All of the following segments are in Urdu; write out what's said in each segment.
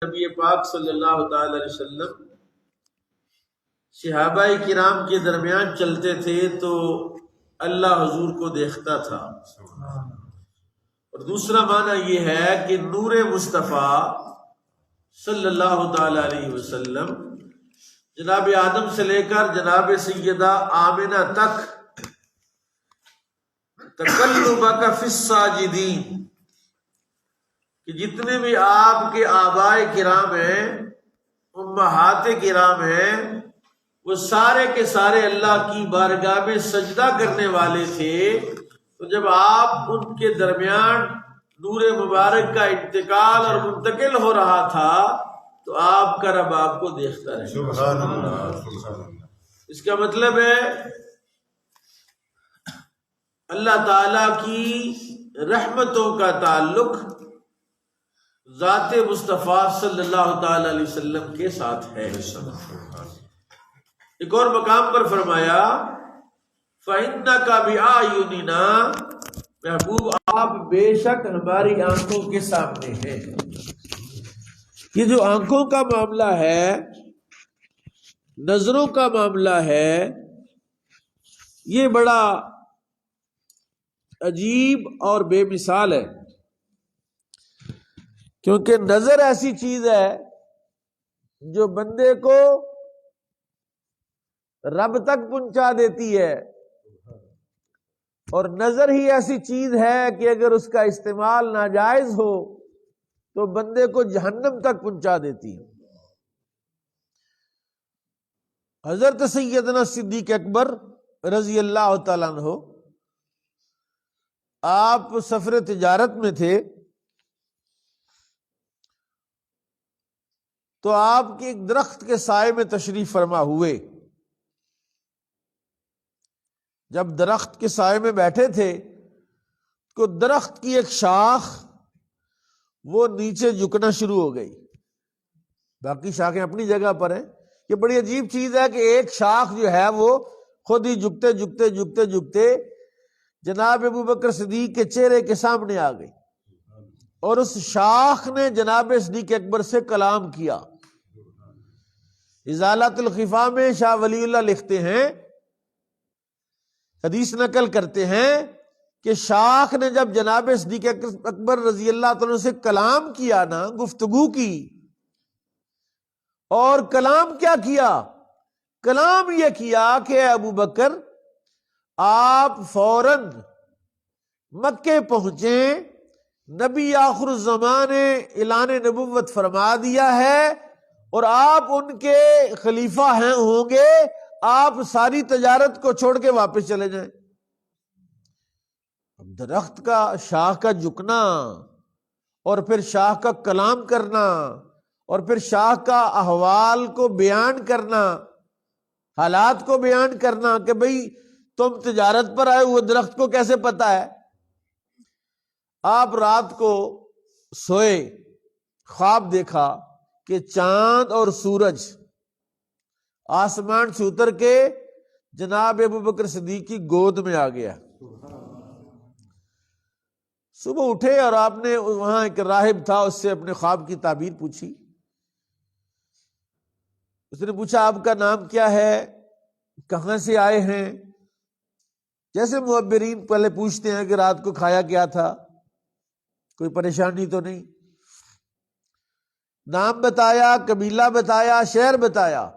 نبی پاک صلی اللہ تعالی علیہ وسلم صحابہ کرام کے درمیان چلتے تھے تو اللہ حضور کو دیکھتا تھا۔ اور دوسرا معنی یہ ہے کہ نور مصطفیٰ صلی اللہ تعالی علیہ وسلم جناب آدم سے لے کر جناب سیدہ آمنہ تک تکلمک فی الساجدین، کہ جتنے بھی آپ کے آبائے کرام ہیں، امہات کرام ہیں، وہ سارے کے سارے اللہ کی بارگاہ میں سجدہ کرنے والے تھے۔ تو جب آپ ان کے درمیان نور مبارک کا انتقال اور منتقل ہو رہا تھا تو آپ کا رب آپ کو دیکھتا رہے۔ سبحان اللہ، سبحان اللہ۔ اس کا مطلب ہے اللہ تعالی کی رحمتوں کا تعلق ذات مصطفیٰ صلی اللہ تعالی علیہ وسلم کے ساتھ ہے۔ ایک اور مقام پر فرمایا فَإِنَّكَ بِأَعْيُنِنَا، محبوب آپ بے شک ہماری آنکھوں کے سامنے ہیں۔ یہ جو آنکھوں کا معاملہ ہے، نظروں کا معاملہ ہے، یہ بڑا عجیب اور بے مثال ہے، کیونکہ نظر ایسی چیز ہے جو بندے کو رب تک پہنچا دیتی ہے، اور نظر ہی ایسی چیز ہے کہ اگر اس کا استعمال ناجائز ہو تو بندے کو جہنم تک پہنچا دیتی ہے۔ حضرت سیدنا صدیق اکبر رضی اللہ تعالیٰ عنہ، آپ سفر تجارت میں تھے تو آپ کے ایک درخت کے سائے میں تشریف فرما ہوئے۔ جب درخت کے سائے میں بیٹھے تھے تو درخت کی ایک شاخ وہ نیچے جھکنا شروع ہو گئی، باقی شاخیں اپنی جگہ پر ہیں۔ یہ بڑی عجیب چیز ہے کہ ایک شاخ جو ہے وہ خود ہی جھکتے جھکتے جھکتے جھکتے جناب ابو بکر صدیق کے چہرے کے سامنے آ گئی، اور اس شاخ نے جناب صدیق اکبر سے کلام کیا۔ ازالۃ الخفا میں شاہ ولی اللہ لکھتے ہیں، حدیث نقل کرتے ہیں کہ شاخ نے جب جناب صدیق اکبر رضی اللہ تعالیٰ سے کلام کیا نا، گفتگو کی، اور کلام کیا کیا؟ کلام یہ کیا کہ ابو بکر آپ فوراً مکے پہنچیں، نبی آخر الزمان نے اعلان نبوت فرما دیا ہے اور آپ ان کے خلیفہ ہوں گے، آپ ساری تجارت کو چھوڑ کے واپس چلے جائیں۔ درخت کا شاخ کا جھکنا، اور پھر شاخ کا کلام کرنا، اور پھر شاخ کا احوال کو بیان کرنا، حالات کو بیان کرنا کہ بھئی تم تجارت پر آئے ہوئے، درخت کو کیسے پتا ہے؟ آپ رات کو سوئے، خواب دیکھا کہ چاند اور سورج آسمان سے اتر کے جناب ابو بکر صدیق کی گود میں آ گیا۔ صبح اٹھے اور آپ نے وہاں ایک راہب تھا، اس سے اپنے خواب کی تعبیر پوچھی۔ اس نے پوچھا آپ کا نام کیا ہے، کہاں سے آئے ہیں؟ جیسے معبرین پہلے پوچھتے ہیں کہ رات کو کھایا کیا تھا، کوئی پریشانی تو نہیں؟ نام بتایا، قبیلہ بتایا، شہر بتایا۔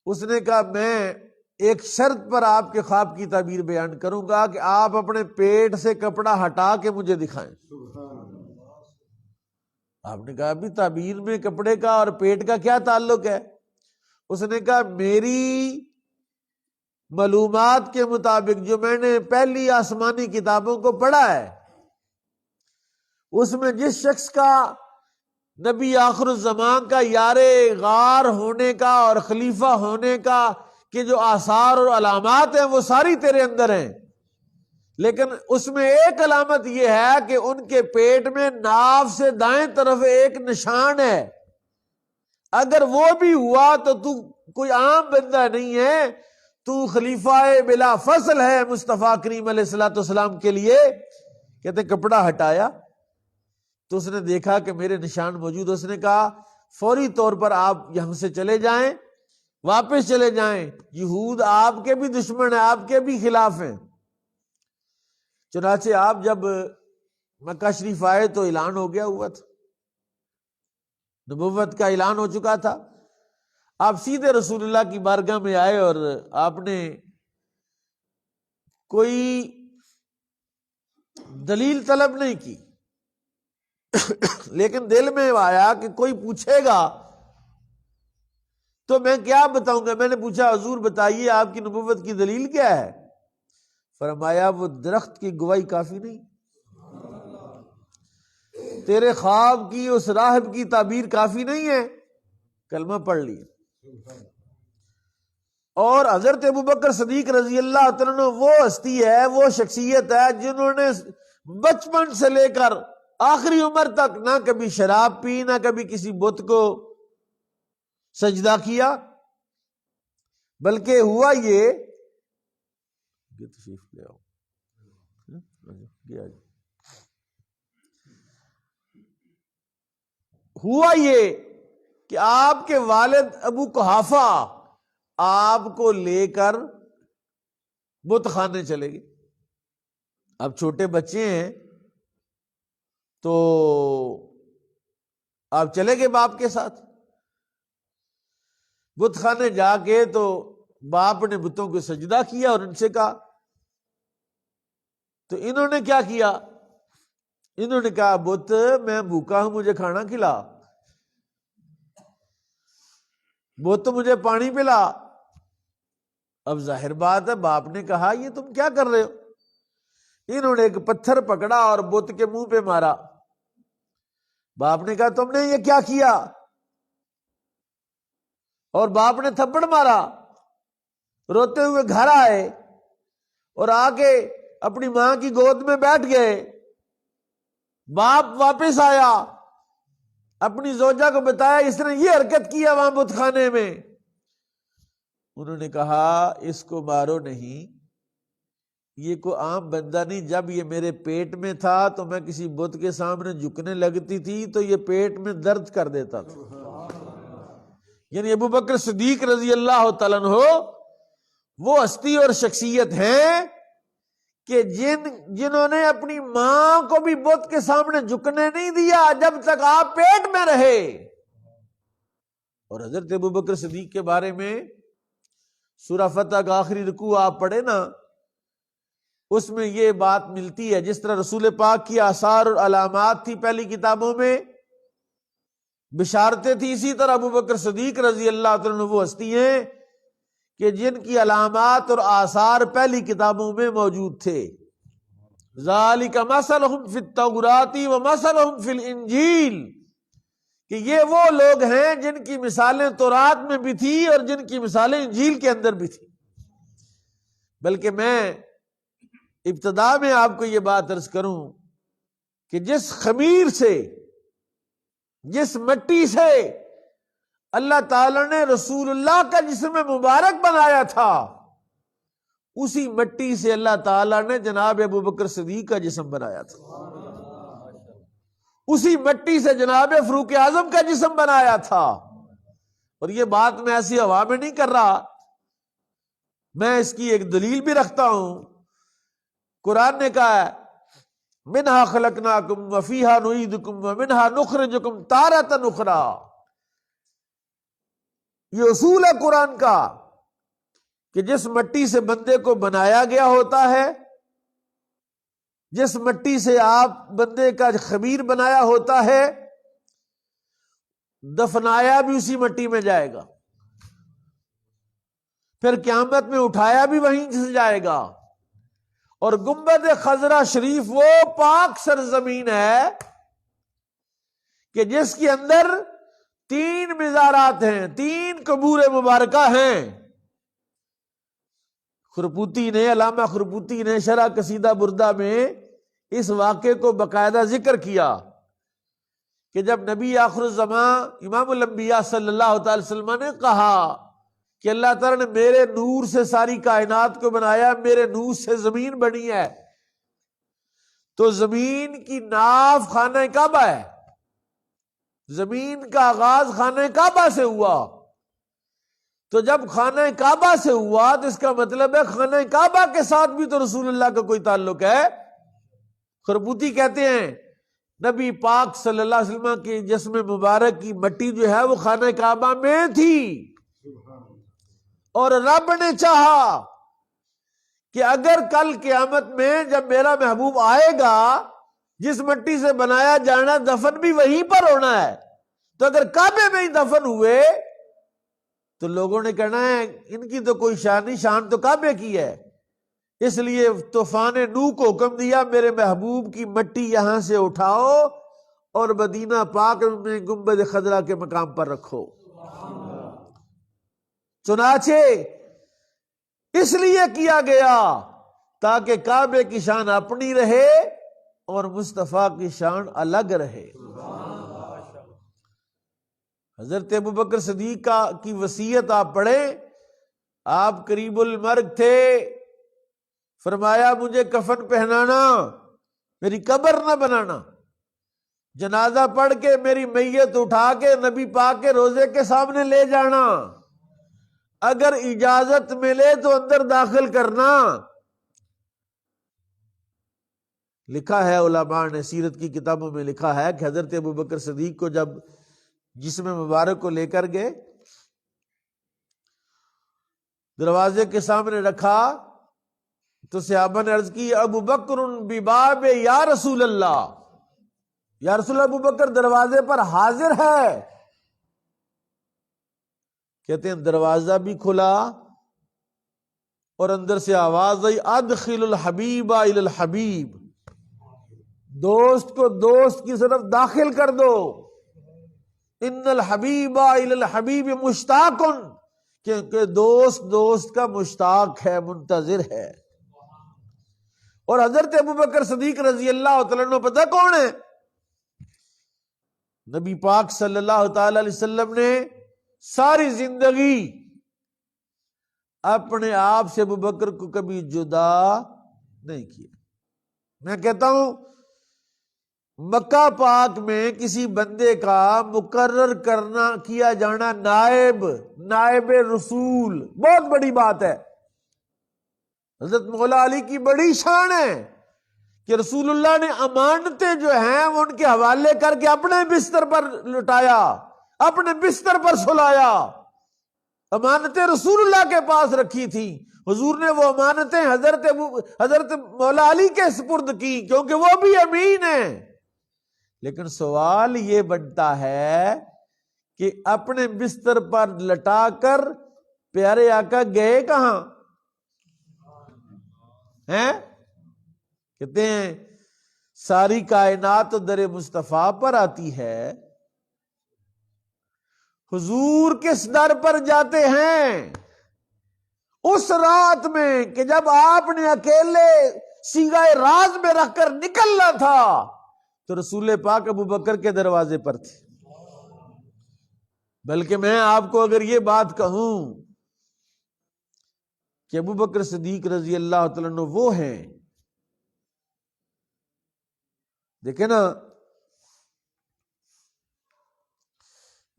اس نے کہا میں ایک شرط پر آپ کے خواب کی تعبیر بیان کروں گا کہ آپ اپنے پیٹ سے کپڑا ہٹا کے مجھے دکھائیں۔ آپ نے کہا ابھی تعبیر میں کپڑے کا اور پیٹ کا کیا تعلق ہے؟ اس نے کہا میری معلومات کے مطابق جو میں نے پہلی آسمانی کتابوں کو پڑھا ہے، اس میں جس شخص کا نبی آخر الزمان کا یار غار ہونے کا اور خلیفہ ہونے کا کہ جو آثار اور علامات ہیں وہ ساری تیرے اندر ہیں، لیکن اس میں ایک علامت یہ ہے کہ ان کے پیٹ میں ناف سے دائیں طرف ایک نشان ہے، اگر وہ بھی ہوا تو تو کوئی عام بندہ نہیں ہے، تو خلیفہ بلا فصل ہے مصطفیٰ کریم علیہ الصلوۃ والسلام کے لیے۔ کہتے کپڑا ہٹایا، تو اس نے دیکھا کہ میرے نشان موجود، اس نے کہا فوری طور پر آپ یہاں سے چلے جائیں، واپس چلے جائیں، یہود آپ کے بھی دشمن ہیں، آپ کے بھی خلاف ہیں۔ چنانچہ آپ جب مکہ شریف آئے تو اعلان ہو گیا ہوا تھا، نبوت کا اعلان ہو چکا تھا۔ آپ سیدھے رسول اللہ کی بارگاہ میں آئے اور آپ نے کوئی دلیل طلب نہیں کی، لیکن دل میں آیا کہ کوئی پوچھے گا تو میں کیا بتاؤں گا۔ میں نے پوچھا حضور بتائیے آپ کی نبوت کی دلیل کیا ہے؟ فرمایا وہ درخت کی گواہی کافی نہیں، تیرے خواب کی اس راہب کی تعبیر کافی نہیں ہے، کلمہ پڑھ لی۔ اور حضرت ابوبکر صدیق رضی اللہ تعالیٰ عنہ وہ ہستی ہے، وہ شخصیت ہے جنہوں نے بچپن سے لے کر آخری عمر تک نہ کبھی شراب پی، نہ کبھی کسی بت کو سجدہ کیا، بلکہ ہوا یہ تشریف لے آؤ ہوا یہ کہ آپ کے والد ابو قحافہ آپ کو لے کر بت خانے چلے گئے۔ اب چھوٹے بچے ہیں تو آپ چلے گئے باپ کے ساتھ بت خانے، جا کے تو باپ نے بتوں کو سجدہ کیا اور ان سے کہا، تو انہوں نے کیا کیا؟ انہوں نے کہا بت میں بھوکا ہوں، مجھے کھانا کھلا، بت مجھے پانی پلا۔ اب ظاہر بات ہے باپ نے کہا یہ تم کیا کر رہے ہو؟ انہوں نے ایک پتھر پکڑا اور بت کے منہ پہ مارا۔ باپ نے کہا تم نے یہ کیا کیا؟ اور باپ نے تھپڑ مارا۔ روتے ہوئے گھر آئے اور آ کے اپنی ماں کی گود میں بیٹھ گئے۔ باپ واپس آیا، اپنی زوجہ کو بتایا اس نے یہ حرکت کیا وہاں بت خانے میں۔ انہوں نے کہا اس کو مارو نہیں، یہ کوئی عام بندہ نہیں، جب یہ میرے پیٹ میں تھا تو میں کسی بت کے سامنے جھکنے لگتی تھی تو یہ پیٹ میں درد کر دیتا تھا۔ یعنی ابوبکر صدیق رضی اللہ تعالیٰ عنہ وہ ہستی اور شخصیت ہیں کہ جنہوں نے اپنی ماں کو بھی بت کے سامنے جھکنے نہیں دیا جب تک آپ پیٹ میں رہے۔ اور حضرت ابوبکر صدیق کے بارے میں سورہ فتح کا آخری رکوع آپ پڑھے نا، اس میں یہ بات ملتی ہے، جس طرح رسول پاک کی آثار اور علامات تھی پہلی کتابوں میں، بشارتیں تھی، اسی طرح ابوبکر صدیق رضی اللہ عنہ وہ ہستی ہیں کہ جن کی علامات اور آثار پہلی کتابوں میں موجود تھے۔ ذالک مثلہم فی التوراۃ ومثلہم فی الانجیل، کہ یہ وہ لوگ ہیں جن کی مثالیں تورات میں بھی تھی اور جن کی مثالیں انجیل کے اندر بھی تھی۔ بلکہ میں ابتدا میں آپ کو یہ بات عرض کروں کہ جس خمیر سے، جس مٹی سے اللہ تعالی نے رسول اللہ کا جسم مبارک بنایا تھا، اسی مٹی سے اللہ تعالی نے جناب ابوبکر صدیق کا جسم بنایا تھا، اسی مٹی سے جناب فاروق اعظم کا جسم بنایا تھا۔ اور یہ بات میں ایسی ہوا میں نہیں کر رہا، میں اس کی ایک دلیل بھی رکھتا ہوں۔ قرآن نے کہا ہے منہا خلقناکم وفیہا نعیدکم ومنہا نخرجکم تارۃ اخری۔ یہ اصول ہے قرآن کا کہ جس مٹی سے بندے کو بنایا گیا ہوتا ہے، جس مٹی سے آپ بندے کا خمیر بنایا ہوتا ہے، دفنایا بھی اسی مٹی میں جائے گا، پھر قیامت میں اٹھایا بھی وہیں سے جائے گا۔ اور گنبد خضرا شریف وہ پاک سرزمین ہے کہ جس کے اندر 3 مزارات ہیں، 3 قبور مبارکہ ہیں۔ خرپوتی نے، علامہ خرپوتی نے شرح قصیدہ بردہ میں اس واقعے کو باقاعدہ ذکر کیا کہ جب نبی آخر الزمان امام الانبیاء صلی اللہ تعالی وسلم نے کہا کہ اللہ تعالیٰ نے میرے نور سے ساری کائنات کو بنایا، میرے نور سے زمین بنی ہے، تو زمین کی ناف خانہ کعبہ ہے، زمین کا آغاز خانہ کعبہ سے ہوا، تو جب خانہ کعبہ سے ہوا تو اس کا مطلب ہے خانہ کعبہ کے ساتھ بھی تو رسول اللہ کا کوئی تعلق ہے۔ خربوتی کہتے ہیں نبی پاک صلی اللہ علیہ وسلم کی جسم مبارک کی مٹی جو ہے وہ خانہ کعبہ میں تھی، اور رب نے چاہا کہ اگر کل قیامت میں جب میرا محبوب آئے گا، جس مٹی سے بنایا جانا دفن بھی وہیں پر ہونا ہے، تو اگر کعبے میں ہی دفن ہوئے تو لوگوں نے کہنا ہے ان کی تو کوئی شان نہیں، شان تو کعبے کی ہے۔ اس لیے طوفان نوح کو حکم دیا میرے محبوب کی مٹی یہاں سے اٹھاؤ اور مدینہ پاک میں گنبد خضرا کے مقام پر رکھو۔ چنانچہ اس لیے کیا گیا تاکہ کعبے کی شان اپنی رہے اور مصطفیٰ کی شان الگ رہے۔ حضرت ابوبکر صدیق کی وصیت آپ پڑھیں، آپ قریب المرگ تھے، فرمایا مجھے کفن پہنانا، میری قبر نہ بنانا، جنازہ پڑھ کے میری میت اٹھا کے نبی پاک کے روضے کے سامنے لے جانا، اگر اجازت ملے تو اندر داخل کرنا۔ لکھا ہے علماء نے، سیرت کی کتابوں میں لکھا ہے کہ حضرت ابوبکر صدیق کو جب جسم مبارک کو لے کر گئے، دروازے کے سامنے رکھا تو صحابہ نے عرض کی ابوبکر بباب یا رسول اللہ، یا رسول اللہ ابوبکر دروازے پر حاضر ہے۔ کہتے ہیں دروازہ بھی کھلا اور اندر سے آواز آئی ادخل الحبیب الی الحبیب، دوست کو دوست کی طرف داخل کر دو، ان الحبیب الی الحبیب مشتاق، کیونکہ دوست دوست کا مشتاق ہے، منتظر ہے۔ اور حضرت ابوبکر صدیق رضی اللہ تعالیٰ عنہ پتہ کون ہے؟ نبی پاک صلی اللہ تعالی علیہ وسلم نے ساری زندگی اپنے آپ سے ابوبکر کو کبھی جدا نہیں کیا۔ میں کہتا ہوں مکہ پاک میں کسی بندے کا مقرر کیا جانا نائب رسول بہت بڑی بات ہے۔ حضرت مولا علی کی بڑی شان ہے کہ رسول اللہ نے امانتیں جو ہیں وہ ان کے حوالے کر کے اپنے بستر پر لٹایا، اپنے بستر پر سلایا۔ امانتیں رسول اللہ کے پاس رکھی تھی، حضور نے وہ امانتیں حضرت مولا علی کے سپرد کی، کیونکہ وہ بھی امین ہیں۔ لیکن سوال یہ بنتا ہے کہ اپنے بستر پر لٹا کر پیارے آقا گئے کہاں ہیں؟ کہتے ہیں ساری کائنات در مصطفیٰ پر آتی ہے، حضور کس در پر جاتے ہیں؟ اس رات میں کہ جب آپ نے اکیلے سیغہ راز میں رکھ کر نکلنا تھا تو رسول پاک ابوبکر کے دروازے پر تھے۔ بلکہ میں آپ کو اگر یہ بات کہوں کہ ابوبکر صدیق رضی اللہ تعالیٰ عنہ وہ ہیں، دیکھیں نا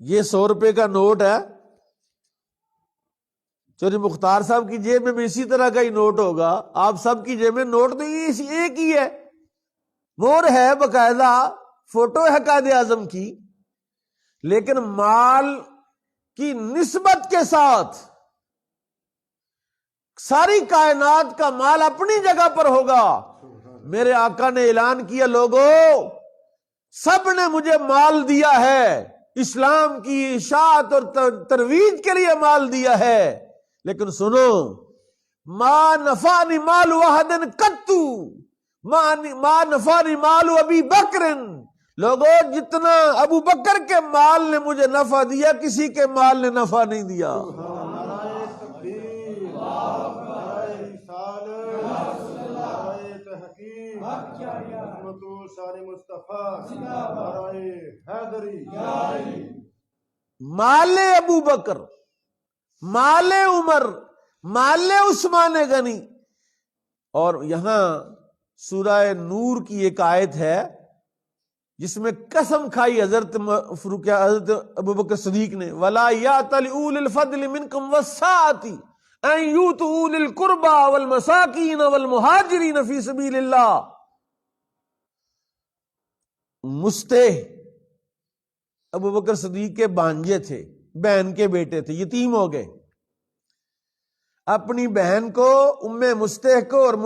یہ 100 روپے کا نوٹ ہے، چوری مختار صاحب کی جیب میں بھی اسی طرح کا ہی نوٹ ہوگا، آپ سب کی جیب میں نوٹ تو ایک ہی ہے، مور ہے باقاعدہ، فوٹو ہے قائد اعظم کی، لیکن مال کی نسبت کے ساتھ ساری کائنات کا مال اپنی جگہ پر ہوگا۔ میرے آقا نے اعلان کیا لوگوں سب نے مجھے مال دیا ہے، اسلام کی اشاعت اور ترویج کے لیے مال دیا ہے، لیکن سنو ما نفعنی مال واحد قط ما نفعنی مال ابی بکر، لوگوں جتنا ابو بکر کے مال نے مجھے نفع دیا کسی کے مال نے نفع نہیں دیا۔ مال ابو بکر، مال عمر، مال عثمان غنی، اور یہاں سورہ نور کی ایک آیت ہے جس میں قسم کھائی حضرت ابوبکر صدیق نے، وَلَا يَأْتَلِ أُولِي الْفَضْلِ مِنْكُمْ وَالسَّعَةِ أَنْ يُؤْتُوا أُولِي الْقُرْبَى وَالْمَسَاكِينَ وَالْمُهَاجِرِينَ فِي سَبِيلِ اللَّهِ۔ مستح ابوبکر صدیق کے بانجے تھے، بہن کے بیٹے تھے، یتیم ہو گئے، اپنی بہن کو ام مستح کو اور